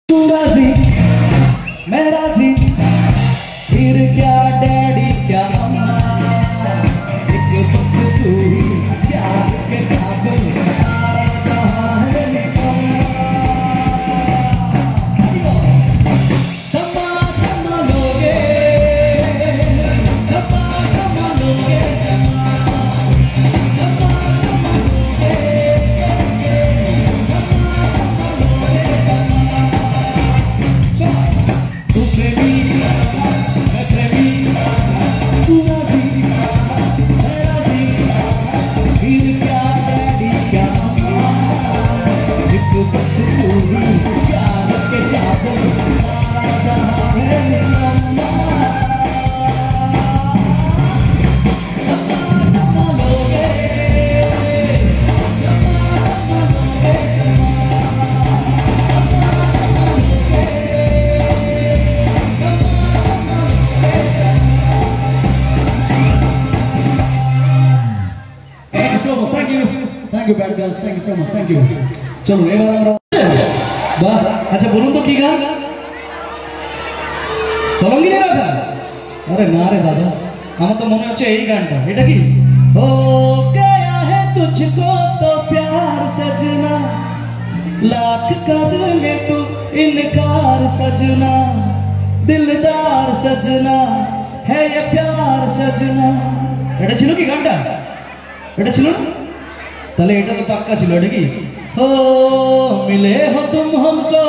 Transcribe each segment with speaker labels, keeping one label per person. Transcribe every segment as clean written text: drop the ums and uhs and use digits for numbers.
Speaker 1: तू राजी मैं राजी फिर क्या डैडी क्या अम्मा एक बस तू प्यार के काबिल सारा जहां है निकम्मा धम्मा लोगे Bad girls, thank you so much, thank you. चलो एक बार वाह अच्छा बोलूं तो ठीक है कलंगी नहीं रखा अरे ना रे दादा हम तो मने होच्छे यही गानটা এটা কি हो गया है तुझको तो प्यार सजना लाख कर ले तू इनकार सजना दिलदार सजना है ये प्यार सजना এটা ছিল কি গানটা এটা ছিল तले এটা तो पक्का ছিল এটা কি हो मिले हो तुम हमको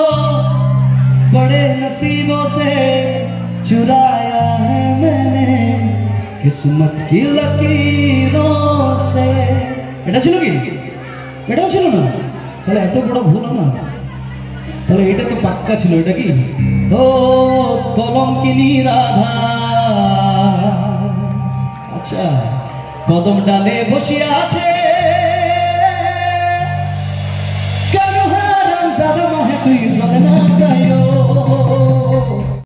Speaker 1: बड़े नसीबों से चुराया है मैंने किस्मत की लकीरों से এটা ছিল কি এটাও ছিল না তাহলে এত বড় ভুল না তাহলে এটা তো পাক্কা ছিল এটা কি ও কলম কি নিরাধা আচ্ছা কদম ডালে বসে আছে